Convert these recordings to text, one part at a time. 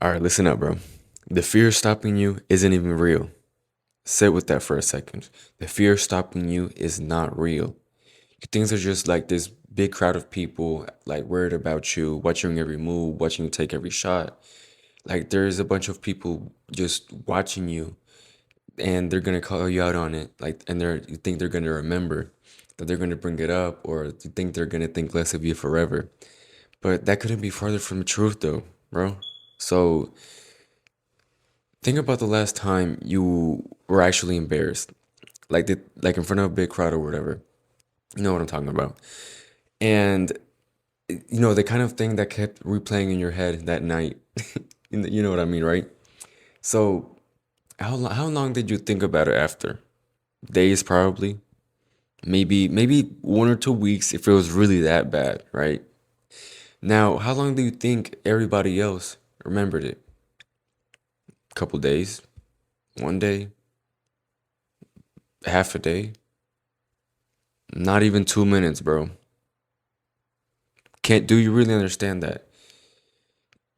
All right, listen up, bro. The fear stopping you isn't even real. Sit with that for a second. The fear stopping you is not real. Things are just like this big crowd of people, like worried about you, watching every move, watching you take every shot. Like there's a bunch of people just watching you, and they're gonna call you out on it. Like, and you think they're gonna remember that they're gonna bring it up, or you think they're gonna think less of you forever. But that couldn't be farther from the truth, though, bro. So think about the last time you were actually embarrassed, like in front of a big crowd or whatever. You know what I'm talking about. And the kind of thing that kept replaying in your head that night. You know what I mean, right? So how long did you think about it after? Days probably. Maybe 1 or 2 weeks if it was really that bad, right? Now, how long do you think everybody else remembered it? A couple days, 1 day, half a day, not even 2 minutes, bro. Can't do you really understand that?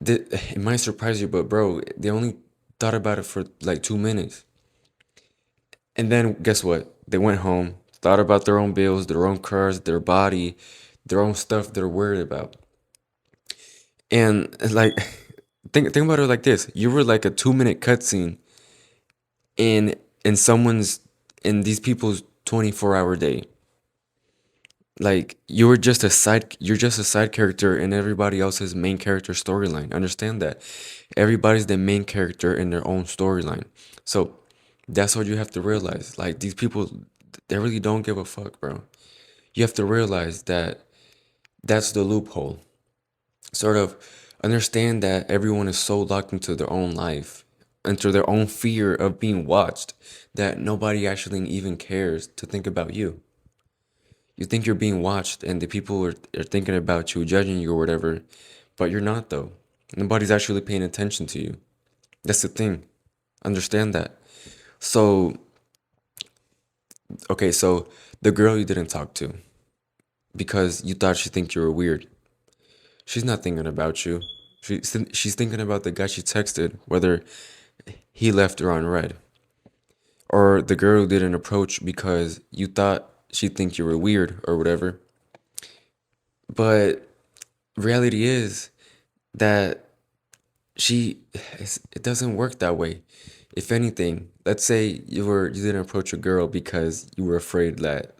It might surprise you, but bro, they only thought about it for like 2 minutes. And then guess what? They went home, thought about their own bills, their own cars, their body, their own stuff they're worried about. And like think about it like this. You were like a 2 minute cutscene in in someone's in these people's 24-hour day. Like you're just a side character in everybody else's main character storyline. Understand that. Everybody's the main character in their own storyline. So that's what you have to realize. Like these people, they really don't give a fuck, bro. You have to realize that that's the loophole. Sort of understand that everyone is so locked into their own life, into their own fear of being watched, that nobody actually even cares to think about you. You think you're being watched and the people are thinking about you, judging you or whatever, but you're not though. Nobody's actually paying attention to you. That's the thing. Understand that. So, okay, so the girl you didn't talk to because you thought she think you were weird. She's not thinking about you. She's thinking about the guy she texted, whether he left her on red. Or the girl who didn't approach because you thought she'd think you were weird or whatever. But reality is that it doesn't work that way. If anything, let's say you didn't approach a girl because you were afraid that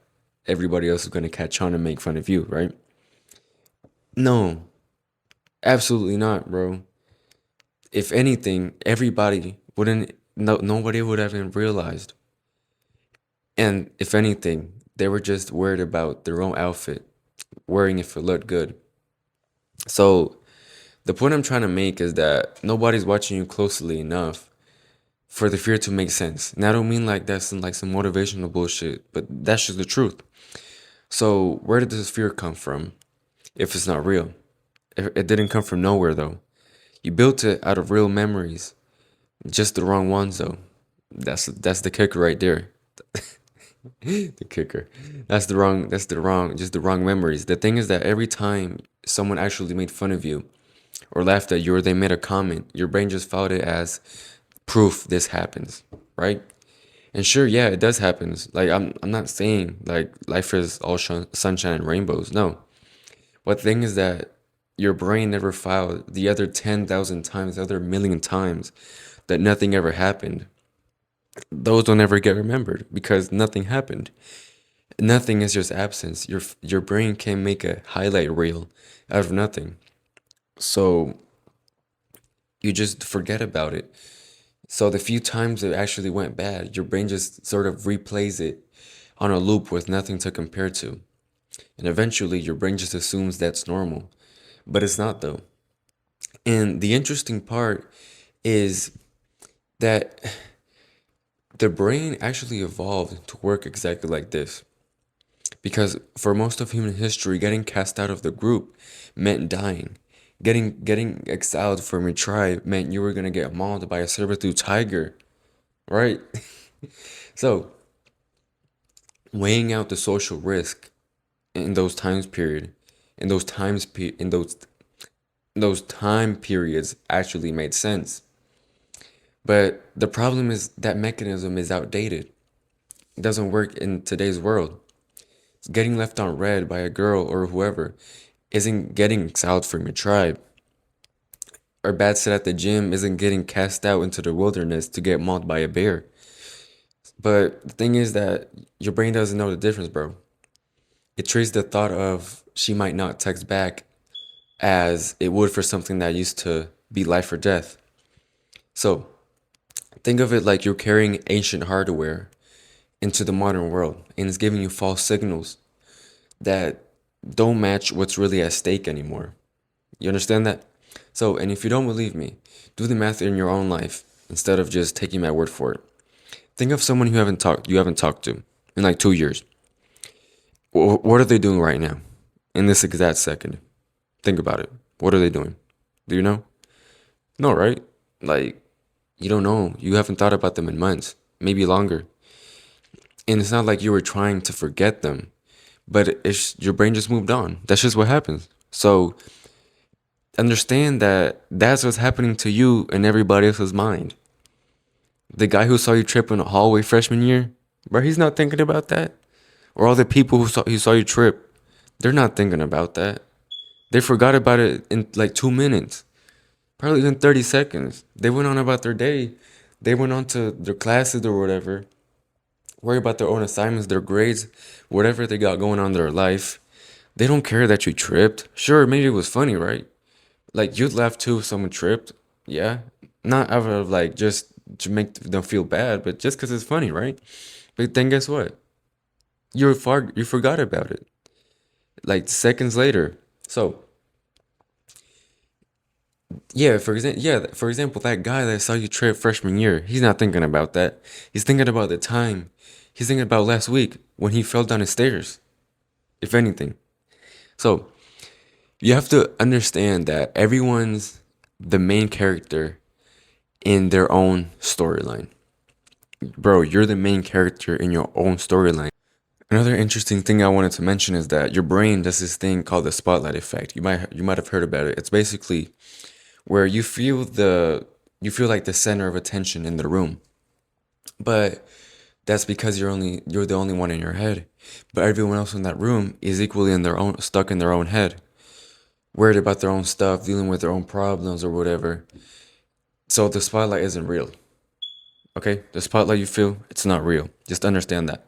everybody else was gonna catch on and make fun of you, right? No, absolutely not, bro. If anything, everybody wouldn't no nobody would have even realized. And if anything, they were just worried about their own outfit, wearing if it looked good. So the point I'm trying to make is that nobody's watching you closely enough for the fear to make sense. And I don't mean like that's some motivational bullshit, but that's just the truth. So where did this fear come from if it's not real? It didn't come from nowhere though. You built it out of real memories, just the wrong ones though. That's the kicker right there. The kicker. Just the wrong memories. The thing is that every time someone actually made fun of you or laughed at you or they made a comment, your brain just felt it as proof this happens, right? And sure, yeah, it does happen. Like I'm not saying like life is all sunshine and rainbows. No. But the thing is that your brain never filed the other 10,000 times, the other million times that nothing ever happened. Those don't ever get remembered because nothing happened. Nothing is just absence. Your brain can make a highlight reel out of nothing. So you just forget about it. So the few times it actually went bad, your brain just sort of replays it on a loop with nothing to compare to. And eventually your brain just assumes that's normal. But it's not though. And the interesting part is that the brain actually evolved to work exactly like this. Because for most of human history, getting cast out of the group meant dying. Getting exiled from your tribe meant you were gonna get mauled by a saber-tooth tiger, right? So weighing out the social risk in those times period, in those those time periods actually made sense. But the problem is that mechanism is outdated. It doesn't work in today's world. Getting left on red by a girl or whoever isn't getting exiled from your tribe. Or bad sit at the gym isn't getting cast out into the wilderness to get mauled by a bear. But the thing is that your brain doesn't know the difference, bro. It treats the thought of she might not text back as it would for something that used to be life or death. So think of it like you're carrying ancient hardware into the modern world and it's giving you false signals that don't match what's really at stake anymore. You understand that? So, and if you don't believe me, do the math in your own life instead of just taking my word for it. Think of someone you haven't talked to in like 2 years. What are they doing right now? In this exact second. Think about it. What are they doing? Do you know? No, right? Like, you don't know. You haven't thought about them in months, maybe longer. And it's not like you were trying to forget them, but your brain just moved on. That's just what happens. So understand that that's what's happening to you and everybody else's mind. The guy who saw you trip in the hallway freshman year, bro, he's not thinking about that. Or all the people who saw you trip, they're not thinking about that. They forgot about it in like 2 minutes, probably even 30 seconds. They went on about their day. They went on to their classes or whatever, worry about their own assignments, their grades, whatever they got going on in their life. They don't care that you tripped. Sure, maybe it was funny, right? Like you'd laugh too if someone tripped. Yeah. Not out of like just to make them feel bad, but just because it's funny, right? But then guess what? You forgot about it. Like seconds later. So for example, that guy that saw you trip freshman year, he's not thinking about that. He's thinking about the time. He's thinking about last week when he fell down the stairs, if anything. So you have to understand that everyone's the main character in their own storyline. Bro, you're the main character in your own storyline. Another interesting thing I wanted to mention is that your brain does this thing called the spotlight effect. You might have heard about it. It's basically where you feel like the center of attention in the room. But that's because you're the only one in your head. But everyone else in that room is equally in their own stuck in their own head, worried about their own stuff, dealing with their own problems or whatever. So the spotlight isn't real. Okay? The spotlight you feel, it's not real. Just understand that.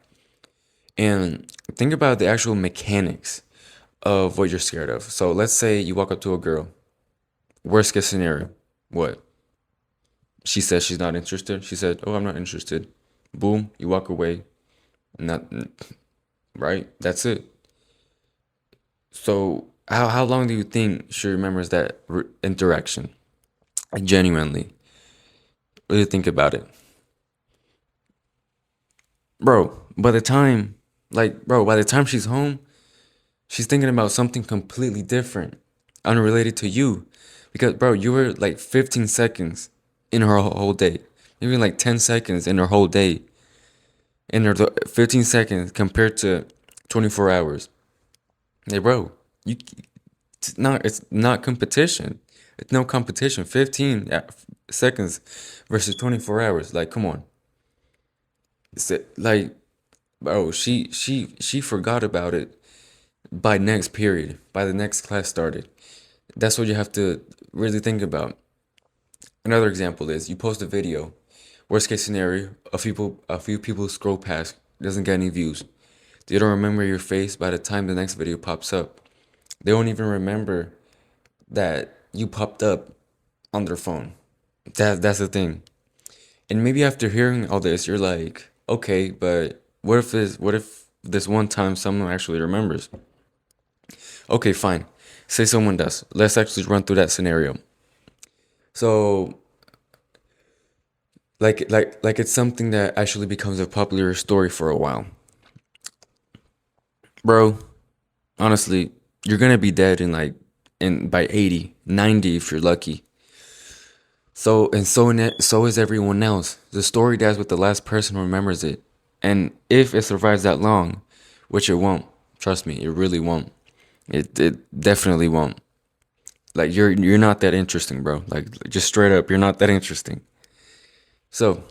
And think about the actual mechanics of what you're scared of. So let's say you walk up to a girl. Worst case scenario. What? She says she's not interested. She said, "Oh, I'm not interested." Boom, you walk away. Not right. That's it. So how long do you think she remembers that interaction? Like, genuinely, really think about it, bro. By the time she's home, she's thinking about something completely different, unrelated to you, because bro, you were like 15 seconds in her whole day, maybe like 10 seconds in her whole day, in her 15 seconds compared to 24 hours. Hey, bro, you it's not competition. It's no competition. 15 seconds versus 24 hours. Like, come on. Like, bro, she forgot about it by next period, by the next class started. That's what you have to really think about. Another example is you post a video. Worst case scenario, a few people scroll past, doesn't get any views. They don't remember your face by the time the next video pops up. They don't even remember that you popped up on their phone. That's the thing. And maybe after hearing all this, you're like, okay, but what if this one time someone actually remembers? Okay, fine. Say someone does. Let's actually run through that scenario. So, like it's something that actually becomes a popular story for a while. Bro, honestly, you're gonna be dead in by 80, 90 if you're lucky. So is everyone else. The story dies with the last person who remembers it. And if it survives that long, which it won't, trust me, it really won't. It definitely won't. Like you're not that interesting, bro. Like just straight up, you're not that interesting. So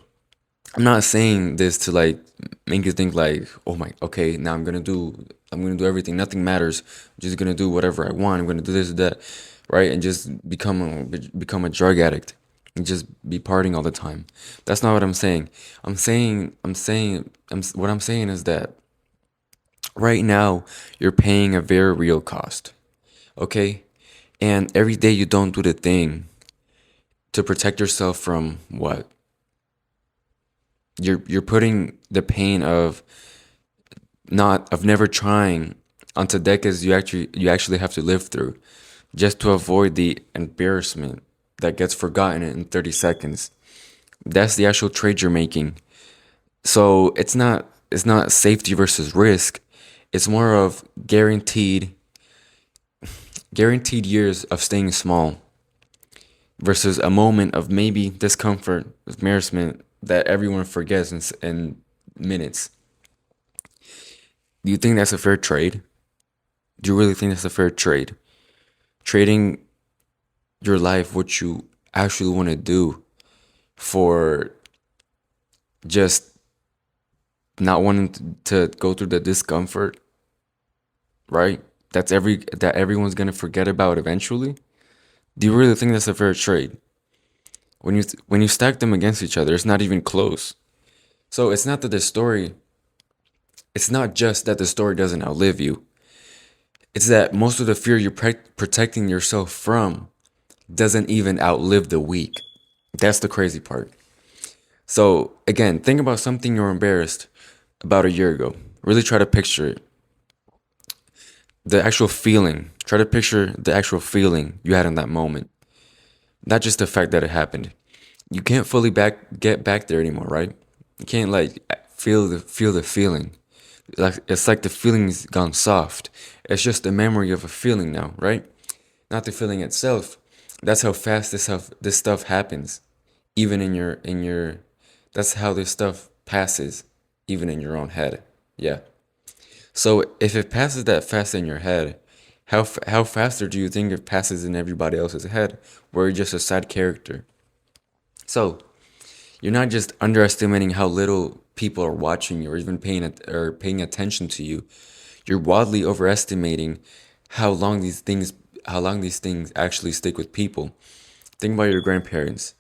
I'm not saying this to like make you think like, oh my, okay, now I'm gonna do everything. Nothing matters. I'm just gonna do whatever I want. I'm gonna do this, that, right? And just become a drug addict and just be partying all the time. That's not what I'm saying. What I'm saying is that right now you're paying a very real cost, okay? And every day you don't do the thing to protect yourself from what? You're putting the pain of never trying onto decades you actually have to live through just to avoid the embarrassment that gets forgotten in 30 seconds. That's the actual trade you're making. So it's not safety versus risk. It's more of guaranteed years of staying small versus a moment of maybe discomfort, embarrassment that everyone forgets in minutes. Do you think that's a fair trade? Do you really think that's a fair trade? Trading your life, what you actually want to do, for just not wanting to go through the discomfort, right? That everyone's gonna forget about eventually. Do you really think that's a fair trade? When you stack them against each other, it's not even close. So it's not just that the story doesn't outlive you. It's that most of the fear you're protecting yourself from doesn't even outlive the week. That's the crazy part. So again, think about something you're embarrassed about a year ago. Really try to picture it. The actual feeling. Try to picture the actual feeling you had in that moment. Not just the fact that it happened. You can't fully get back there anymore, right? You can't like feel the feeling. Like it's like the feeling's gone soft. It's just a memory of a feeling now, right? Not the feeling itself. That's how fast this stuff happens. Even in your that's how this stuff passes even in your own head. Yeah. So if it passes that fast in your head, how faster do you think it passes in everybody else's head where you're just a side character? So you're not just underestimating how little people are watching you or even paying attention to you. You're wildly overestimating how long these things how long these things actually stick with people. Think about your grandparents.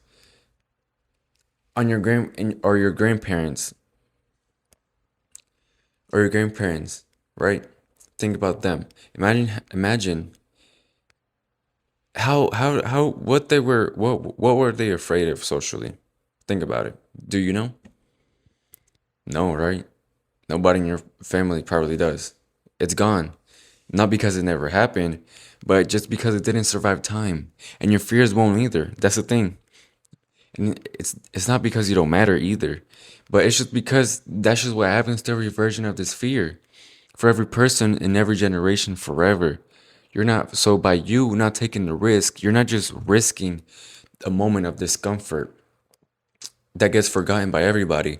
On your grand or your grandparents or your grandparents, right? Think about them. Imagine how what were they afraid of socially? Think about it. Do you know? No, right? Nobody in your family probably does. It's gone. Not because it never happened, but just because it didn't survive time. And your fears won't either. That's the thing. And it's not because you don't matter either, but it's just because that's just what happens to every version of this fear. For every person in every generation forever. You're not so by you not taking the risk, you're not just risking a moment of discomfort that gets forgotten by everybody.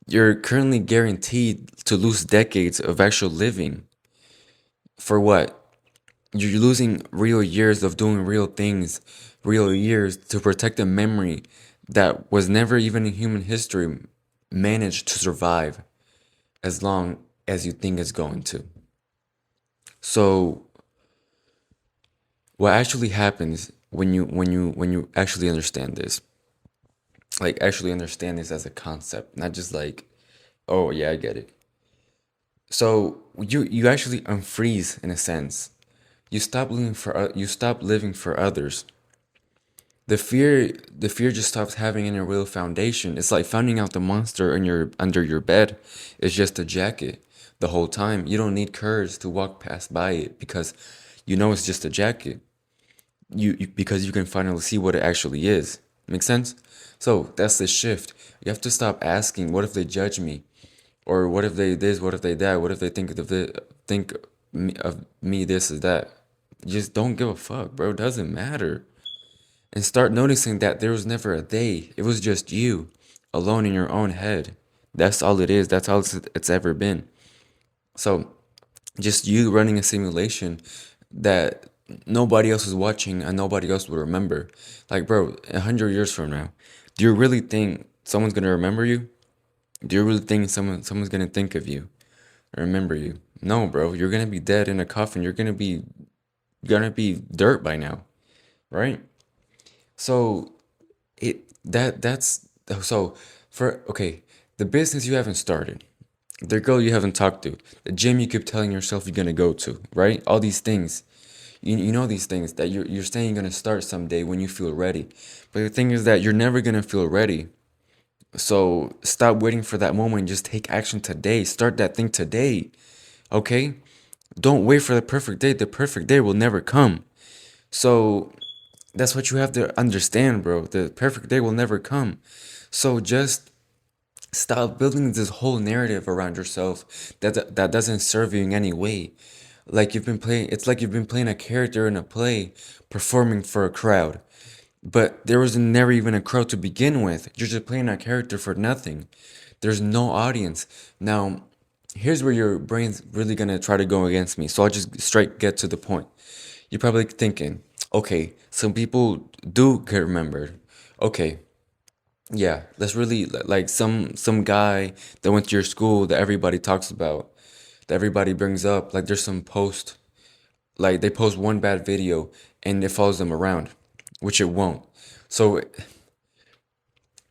You're currently guaranteed to lose decades of actual living. For what? You're losing real years of doing real things, real years to protect a memory that was never even in human history managed to survive as long as you think it's going to. So what actually happens when you actually understand this, like actually understand this as a concept, not just like, oh yeah, I get it. So you actually unfreeze in a sense. You stop living for others. The fear just stops having any real foundation. It's like finding out the monster in your under your bed is just a jacket the whole time. You don't need courage to walk past by it because you know it's just a jacket. Because you can finally see what it actually is. Make sense? So that's the shift. You have to stop asking, what if they judge me? Or what if they this, what if they that, what if they think of me this is that. Just don't give a fuck, bro. It doesn't matter. And start noticing that there was never a they. It was just you, alone in your own head. That's all it is. That's all it's ever been. So just you running a simulation that nobody else is watching and nobody else will remember. Like, bro, 100 years from now, do you really think someone's gonna remember you? Do you really think someone's gonna think of you, remember you? No, bro, you're gonna be dead in a coffin. You're gonna be dirt by now, right? So that's so for okay, the business you haven't started, the girl you haven't talked to, the gym you keep telling yourself you're gonna go to, right? All these things. You know these things that you're saying you're gonna start someday when you feel ready. But the thing is that you're never gonna feel ready. So stop waiting for that moment. Just take action today. Start that thing today. Okay? Don't wait for the perfect day. The perfect day will never come. So that's what you have to understand, bro. The perfect day will never come. So just stop building this whole narrative around yourself that doesn't serve you in any way. Like you've been playing, it's like you've been playing a character in a play, performing for a crowd. But there was never even a crowd to begin with. You're just playing a character for nothing. There's no audience. Now, here's where your brain's really gonna try to go against me. So I'll just straight get to the point. You're probably thinking, okay, some people do get remembered. Okay, yeah, that's really like some guy that went to your school that everybody talks about, that everybody brings up. Like there's some post, like they post one bad video and it follows them around, which it won't. So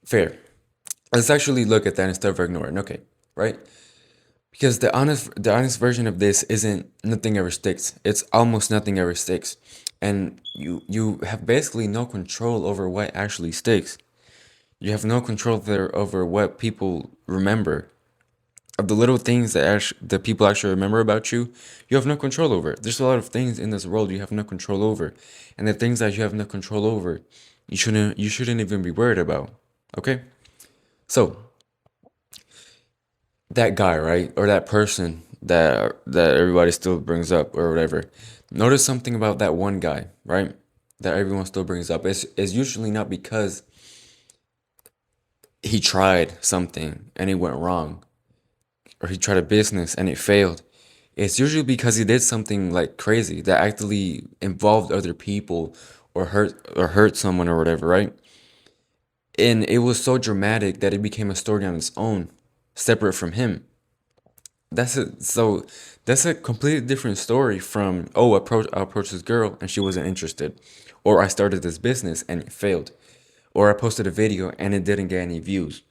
fair. Let's actually look at that instead of ignoring. Okay, right? Because the honest version of this isn't nothing ever sticks. It's almost nothing ever sticks. And you have basically no control over what actually sticks. You have no control there over what people remember. Of the little things that people actually remember about you, you have no control over. There's a lot of things in this world you have no control over. And the things that you have no control over, you shouldn't even be worried about. Okay? So, that guy, right? Or that person that everybody still brings up or whatever. Notice something about that one guy, right? That everyone still brings up. It's usually not because he tried something and it went wrong, or he tried a business and it failed. It's usually because he did something like crazy that actually involved other people or hurt someone or whatever, right? And it was so dramatic that it became a story on its own, separate from him. That's a completely different story from, oh, I approached this girl and she wasn't interested, or I started this business and it failed, or I posted a video and it didn't get any views.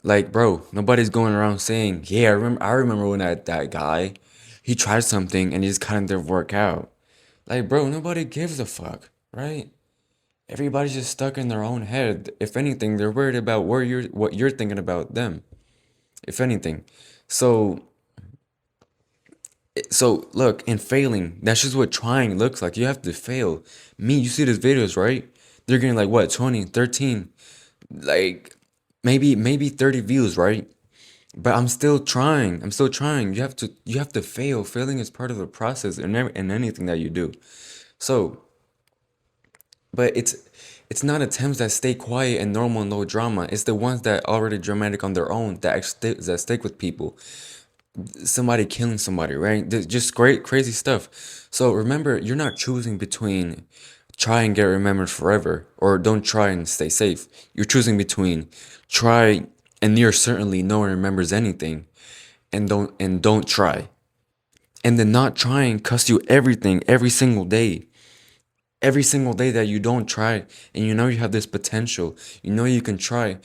Like, bro, nobody's going around saying, yeah, I remember when that guy, he tried something and he just kind of didn't work out. Like, bro, nobody gives a fuck, right? Everybody's just stuck in their own head. If anything, they're worried about what you're thinking about them. If anything. So so look, in failing, that's just what trying looks like. You have to fail. You see these videos, right? They're getting like what, 20, 13, like maybe 30 views, right? But I'm still trying. I'm still trying. You have to fail. Failing is part of the process in anything that you do. So, but it's not attempts that stay quiet and normal and low drama. It's the ones that already dramatic on their own that stick with people. Somebody killing somebody, right? Just great, crazy stuff. So remember, you're not choosing between try and get remembered forever or don't try and stay safe. You're choosing between try and near certainly no one remembers anything and don't try. And then not trying costs you everything every single day. Every single day that you don't try and you know you have this potential, you know you can try,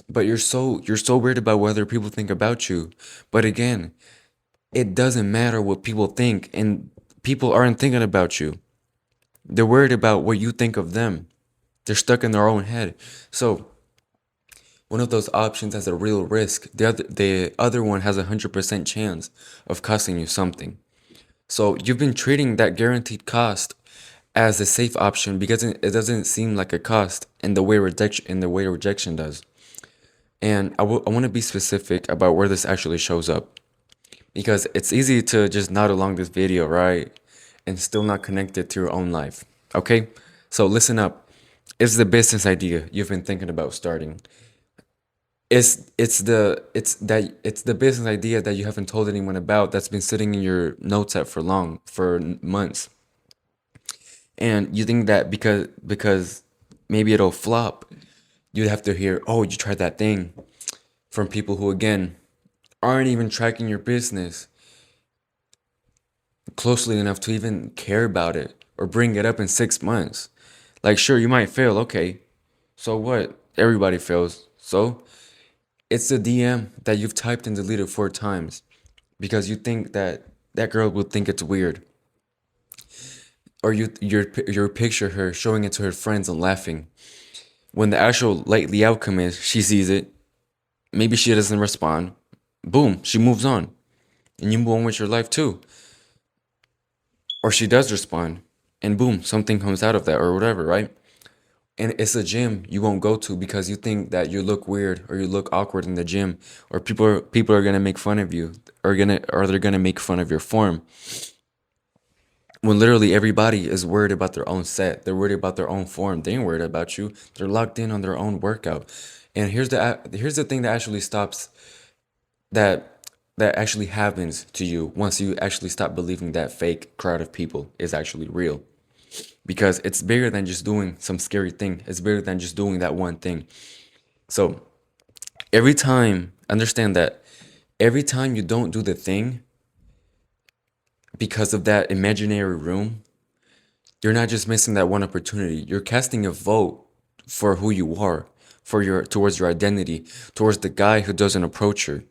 but you're so worried about whether people think about you. But again, it doesn't matter what people think, and people aren't thinking about you. They're worried about what you think of them. They're stuck in their own head. So one of those options has a real risk. The other one has 100% chance of costing you something. So you've been treating that guaranteed cost as a safe option because it doesn't seem like a cost in the way rejection does. And I want to be specific about where this actually shows up because it's easy to just nod along this video, right? And still not connect it to your own life. Okay? So listen up. It's the business idea you've been thinking about starting. It's the business idea that you haven't told anyone about that's been sitting in your notes app for months. And you think that because maybe it'll flop, you'd have to hear, "Oh, you tried that thing," from people who again aren't even tracking your business closely enough to even care about it or bring it up in 6 months. Like, sure, you might fail. Okay, so what? Everybody fails. So it's the DM that you've typed and deleted 4 times because you think that that girl will think it's weird, or your picture her showing it to her friends and laughing. When the actual likely outcome is she sees it, maybe she doesn't respond. Boom, she moves on, and you move on with your life too. Or she does respond, and boom, something comes out of that or whatever, right? And it's a gym you won't go to because you think that you look weird or you look awkward in the gym, or people are gonna make fun of you, or they're gonna make fun of your form. When literally everybody is worried about their own set, they're worried about their own form. They ain't worried about you. They're locked in on their own workout. And here's the thing that actually stops that that actually happens to you once you actually stop believing that fake crowd of people is actually real, because it's bigger than just doing some scary thing. It's bigger than just doing that one thing. So every time, understand that every time you don't do the thing because of that imaginary room, you're not just missing that one opportunity. You're casting a vote for who you are, for your towards your identity, towards the guy who doesn't approach her,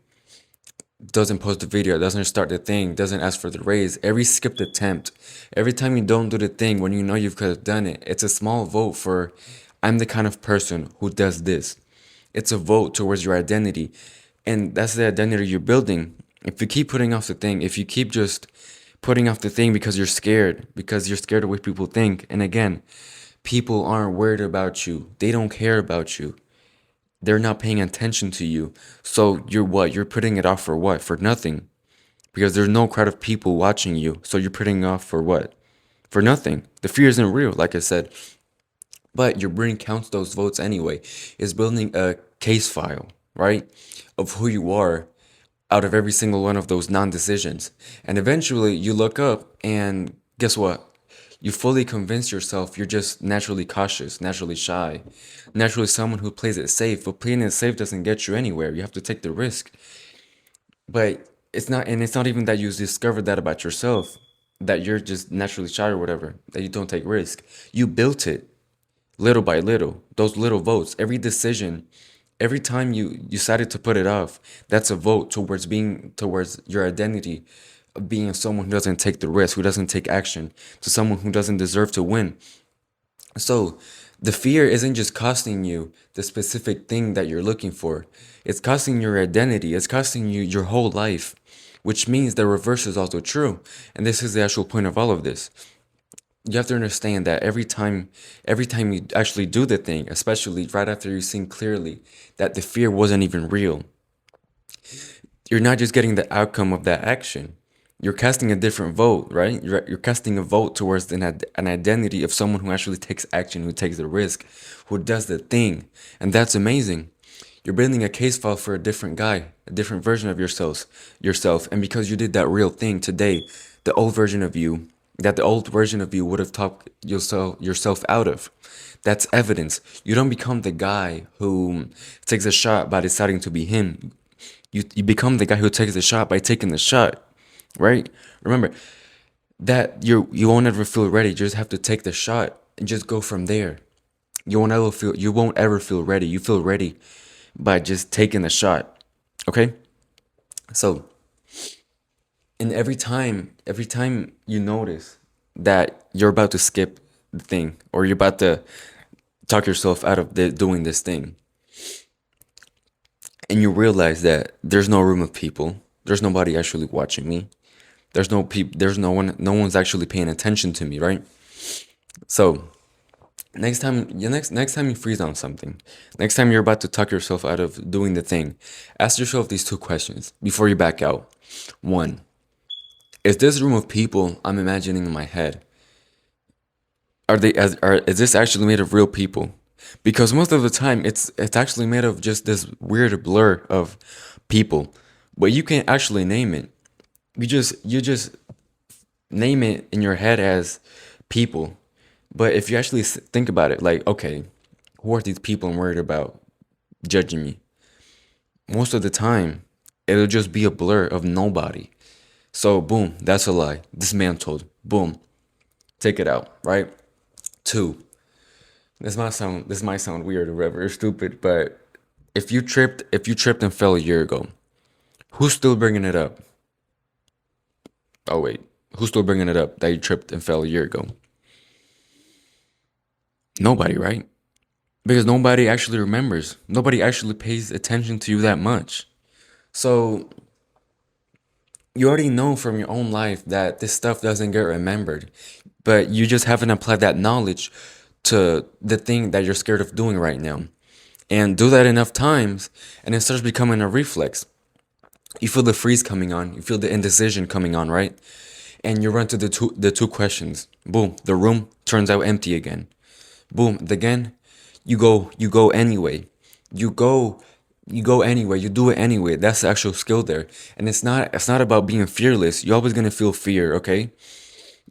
doesn't post the video, doesn't start the thing, doesn't ask for the raise. Every skipped attempt, every time you don't do the thing when you know you could have done it, it's a small vote for I'm the kind of person who does this. It's a vote towards your identity. And that's the identity you're building. If you keep putting off the thing, if you keep just putting off the thing because you're scared of what people think. And again, people aren't worried about you. They don't care about you. They're not paying attention to you. So you're what? You're putting it off for what? For nothing. Because there's no crowd of people watching you. So you're putting it off for what? For nothing. The fear isn't real, like I said. But your brain counts those votes anyway. It's building a case file, right? Of who you are out of every single one of those non-decisions. And eventually you look up and guess what? You fully convince yourself you're just naturally cautious, naturally shy, naturally someone who plays it safe. But playing it safe doesn't get you anywhere. You have to take the risk. But it's not even that you discovered that about yourself, that you're just naturally shy or whatever, that you don't take risk. You built it little by little, those little votes, every decision, every time you decided to put it off, that's a vote towards your identity of being someone who doesn't take the risk, who doesn't take action, to someone who doesn't deserve to win. So the fear isn't just costing you the specific thing that you're looking for. It's costing your identity. It's costing you your whole life, which means the reverse is also true. And this is the actual point of all of this. You have to understand that every time you actually do the thing, especially right after you've seen clearly that the fear wasn't even real, you're not just getting the outcome of that action. You're casting a different vote, right? You're casting a vote towards an identity of someone who actually takes action, who takes the risk, who does the thing. And that's amazing. You're building a case file for a different guy, a different version of yourself. And because you did that real thing today, the old version of you, that the old version of you would have talked yourself out of. That's evidence. You don't become the guy who takes a shot by deciding to be him. You become the guy who takes the shot by taking the shot, right? Remember that you won't ever feel ready. You just have to take the shot and just go from there. You won't ever feel ready. You feel ready by just taking the shot. Okay? So, and every time you notice that you're about to skip the thing, or you're about to talk yourself out of doing this thing, and you realize that there's no room of people, there's nobody actually watching me, there's no one's actually paying attention to me, right? So next time you freeze on something, next time you're about to talk yourself out of doing the thing, ask yourself these two questions before you back out. One, is this room of people I'm imagining in my head, is this actually made of real people? Because most of the time it's actually made of just this weird blur of people, but you can't actually name it. You just name it in your head as people, But if you actually think about it, like, okay, who are these people I'm worried about judging me? Most of the time, it'll just be a blur of nobody. So, boom, that's a lie. Dismantled. Boom, take it out, right? Two, this might sound weird or whatever, or stupid, but if you tripped and fell a year ago, who's still bringing it up? Oh wait, who's still bringing it up that you tripped and fell a year ago? Nobody, right? Because nobody actually remembers. Nobody actually pays attention to you that much. So you already know from your own life that this stuff doesn't get remembered, but you just haven't applied that knowledge to the thing that you're scared of doing right now. And do that enough times, and it starts becoming a reflex. You feel the freeze coming on, you feel the indecision coming on, right? And you run to the two questions. Boom, the room turns out empty again. Boom, again, you go anyway. You go you go anyway, you do it anyway. That's the actual skill there. And it's not about being fearless. You're always gonna feel fear, okay?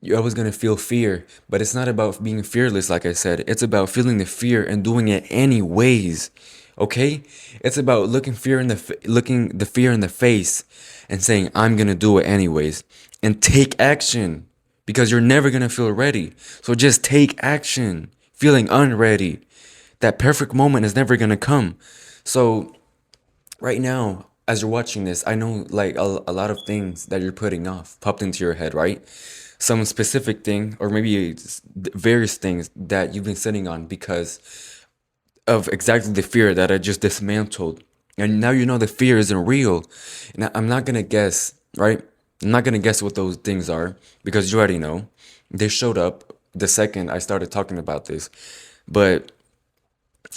You're always gonna feel fear, but it's not about being fearless, like I said. It's about feeling the fear and doing it anyways. Okay? It's about looking the fear in the face and saying, "I'm gonna do it anyways," and take action because you're never gonna feel ready. So just take action. Feeling unready, that perfect moment is never gonna come. So right now, as you're watching this, I know like a lot of things that you're putting off popped into your head, right? Some specific thing, or maybe various things that you've been sitting on because of exactly the fear that I just dismantled. And now you know the fear isn't real. And I'm not gonna guess, right? I'm not gonna guess what those things are because you already know. They showed up the second I started talking about this. But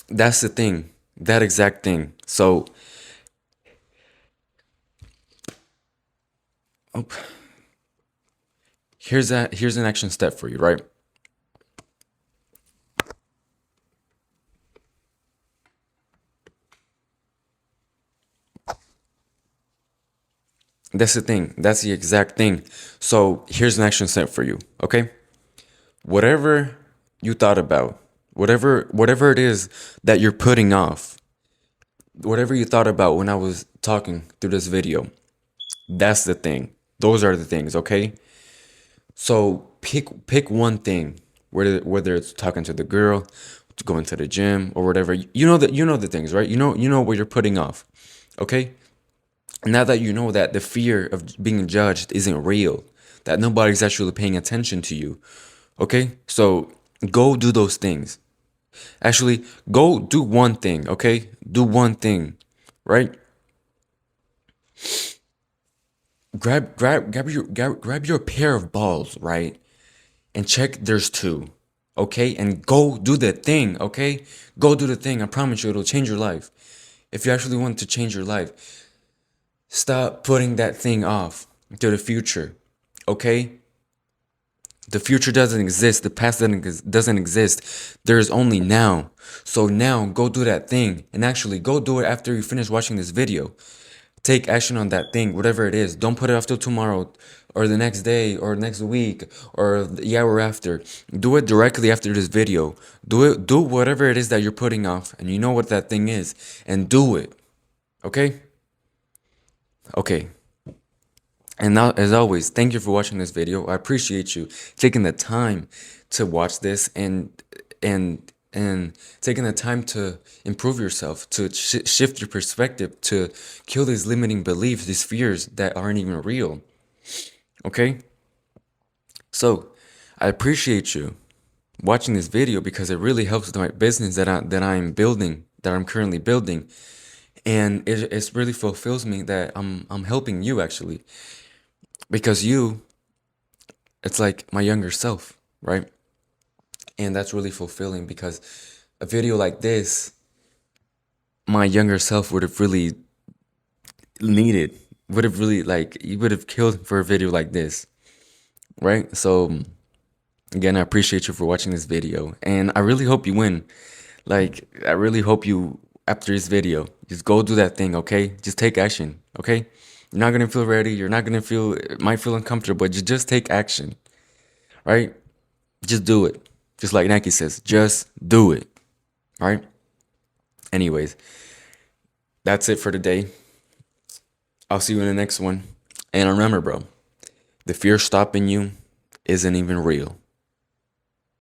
that's the thing, that exact thing. So, oh, here's an action step for you, right? That's the thing. That's the exact thing. So here's an action step for you, okay? Whatever you thought about, whatever it is that you're putting off, whatever you thought about when I was talking through this video, that's the thing. Those are the things, okay? So pick one thing, whether it's talking to the girl, going to the gym, or whatever. You know the things, right? You know what you're putting off, okay? Now that you know that the fear of being judged isn't real, that nobody's actually paying attention to you, okay? So go do those things. Actually, go do one thing, okay? Do one thing, right? Grab your pair of balls, right? And check there's two, okay? And go do the thing, okay? Go do the thing. I promise you it'll change your life. If you actually want to change your life, stop putting that thing off to the future, okay? The future doesn't exist. The past doesn't exist. There is only now. So now go do that thing and actually go do it after you finish watching this video. Take action on that thing, whatever it is. Don't put it off till tomorrow or the next day or next week or the hour after. Do it directly after this video. Do whatever it is that you're putting off and you know what that thing is and do it. Okay? Okay. And now, as always, thank you for watching this video. I appreciate you taking the time to watch this and taking the time to improve yourself, to shift your perspective, to kill these limiting beliefs, these fears that aren't even real. Okay? So, I appreciate you watching this video because it really helps my business that I'm building, that I'm currently building. And it really fulfills me that I'm helping you actually because it's like my younger self, right? And that's really fulfilling because a video like this, my younger self would have really needed, would have really like, you would have killed for a video like this, right? So again, I appreciate you for watching this video and I really hope you win. Like, I really hope you, after this video, just go do that thing, okay? Just take action, okay? You're not gonna feel ready. You're not gonna feel, it might feel uncomfortable, but just take action, right? Just do it. Just like Nike says, just do it. Right? Anyways, that's it for today. I'll see you in the next one. And remember, bro, the fear stopping you isn't even real.